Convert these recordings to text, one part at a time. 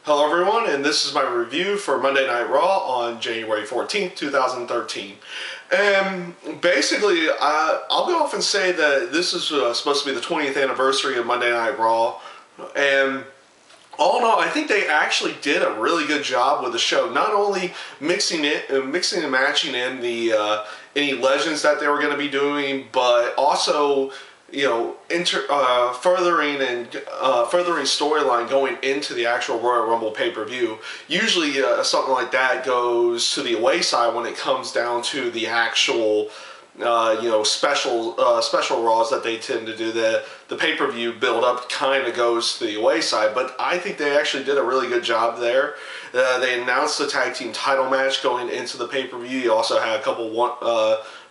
Hello everyone, and this is my review for Monday Night Raw on January 14th, 2013. And basically, I'll go off and say that this is supposed to be the 20th anniversary of Monday Night Raw. And all in all, I think they actually did a really good job with the show. Not only mixing and matching in the any legends that they were going to be doing, but also furthering storyline going into the actual Royal Rumble pay-per-view. Usually something like that goes to the away side when it comes down to the actual special Raws that they tend to do. The pay-per-view build-up kind of goes to the away side, but I think they actually did a really good job there. They announced the tag team title match going into the pay-per-view. You also had a couple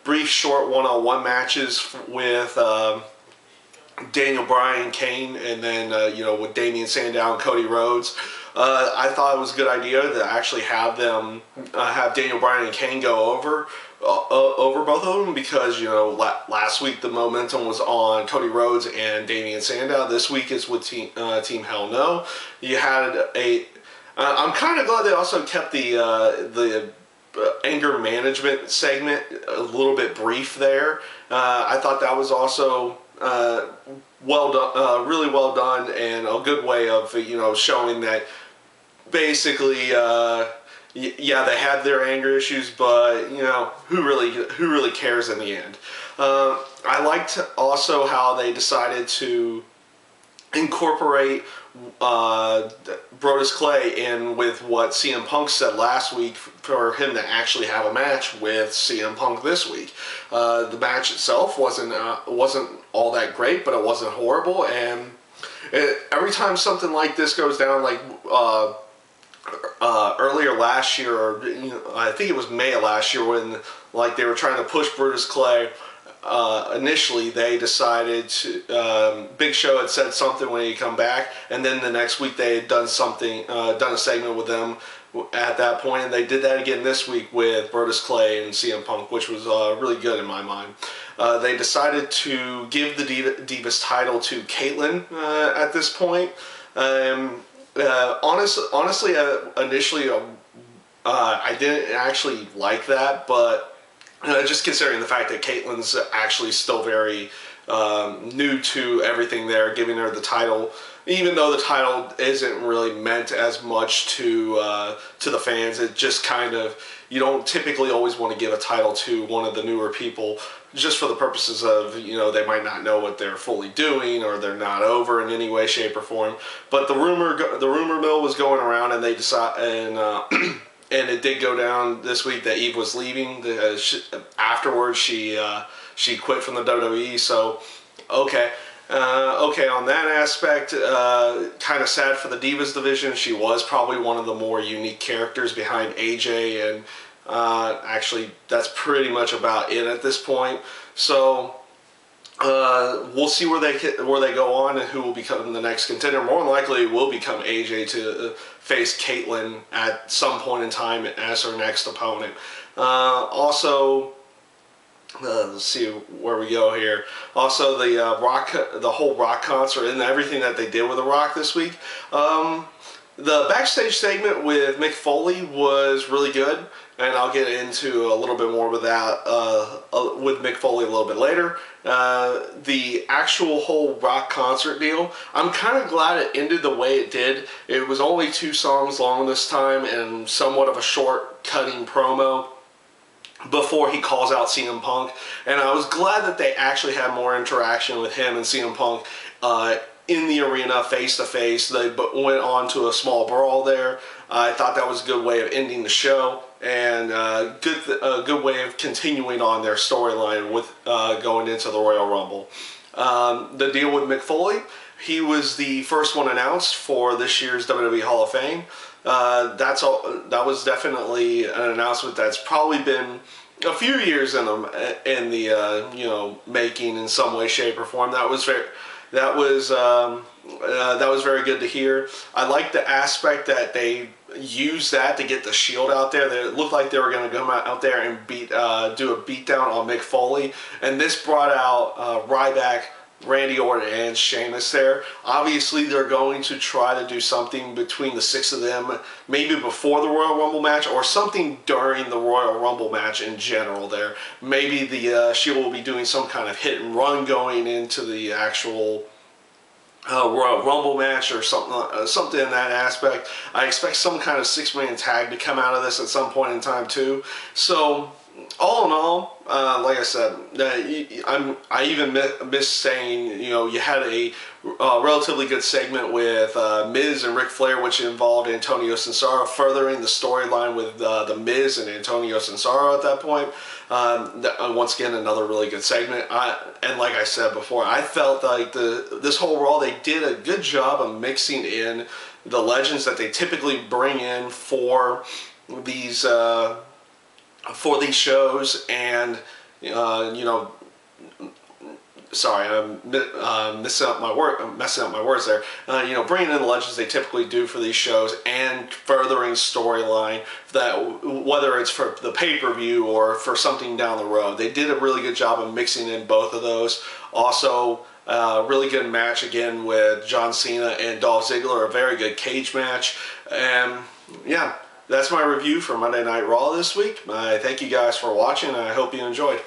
brief short one-on-one matches with Daniel Bryan, Kane, and then with Damian Sandow and Cody Rhodes. I thought it was a good idea to actually have them have Daniel Bryan and Kane go over both of them, because last week the momentum was on Cody Rhodes and Damian Sandow. This week is with Team Hell No. You had I'm kind of glad they also kept the anger management segment a little bit brief there. I thought that was also well done, really well done, and a good way of showing that basically yeah, they had their anger issues, but who really cares in the end. I liked also how they decided to incorporate Brodus Clay in with what CM Punk said last week, for him to actually have a match with CM Punk this week. The match itself wasn't all that great, but it wasn't horrible. And every time something like this goes down, like earlier last year, or I think it was May of last year, when they were trying to push Brodus Clay. Initially, they decided to. Big Show had said something when he come back, and then the next week they had done something, done a segment with them at that point, and they did that again this week with Brodus Clay and CM Punk, which was really good in my mind. They decided to give the Divas title to Caitlyn at this point. Honestly, initially, I didn't actually like that, but. Just considering the fact that Caitlyn's actually still very new to everything there, giving her the title, even though the title isn't really meant as much to the fans. It just kind of, you don't typically always want to give a title to one of the newer people, just for the purposes of, they might not know what they're fully doing, or they're not over in any way, shape, or form. But the rumor mill was going around, and they decided, and it did go down this week that Eve was leaving. Afterwards, she quit from the WWE. So, okay, on that aspect, kind of sad for the Divas division. She was probably one of the more unique characters behind AJ, and actually, that's pretty much about it at this point. So. We'll see where they go on, and who will become the next contender. More than likely, it will become AJ to face Caitlyn at some point in time as her next opponent. Also, let's see where we go here. Also, the whole Rock concert and everything that they did with the Rock this week. The backstage segment with Mick Foley was really good, and I'll get into a little bit more with that with Mick Foley a little bit later. The actual whole Rock concert deal, I'm kind of glad it ended the way it did. It was only 2 songs long this time, and somewhat of a short cutting promo before he calls out CM Punk. And I was glad that they actually had more interaction with him and CM Punk in the arena, face to face. They went on to a small brawl there. I thought that was a good way of ending the show, and a good way of continuing on their storyline with going into the Royal Rumble. The deal with Mick Foley, he was the first one announced for this year's WWE Hall of Fame. That was definitely an announcement that's probably been a few years in the making in some way, shape, or form. That was very good to hear. I like the aspect that they used that to get the Shield out there. It looked like they were going to come out there and do a beatdown on Mick Foley, and this brought out Ryback, Randy Orton and Sheamus there. Obviously, they're going to try to do something between the 6 of them, maybe before the Royal Rumble match, or something during the Royal Rumble match in general there. Maybe the Shield will be doing some kind of hit and run going into the actual Royal Rumble match or something in that aspect. I expect some kind of 6-man tag to come out of this at some point in time too. So all in all, like I said, I even miss saying, you know, you had a relatively good segment with Miz and Ric Flair, which involved Antonio Cesaro, furthering the storyline with the Miz and Antonio Cesaro at that point. Once again, another really good segment. And like I said before, I felt like this whole Raw, they did a good job of mixing in the legends that they typically bring in for these shows, and you know, sorry, I'm messing up my words there. You know, bringing in the legends they typically do for these shows and furthering storyline, that whether it's for the pay-per-view or for something down the road. They did a really good job of mixing in both of those. Also, really good match again with John Cena and Dolph Ziggler, a very good cage match. And yeah, that's my review for Monday Night Raw this week. I thank you guys for watching, and I hope you enjoyed.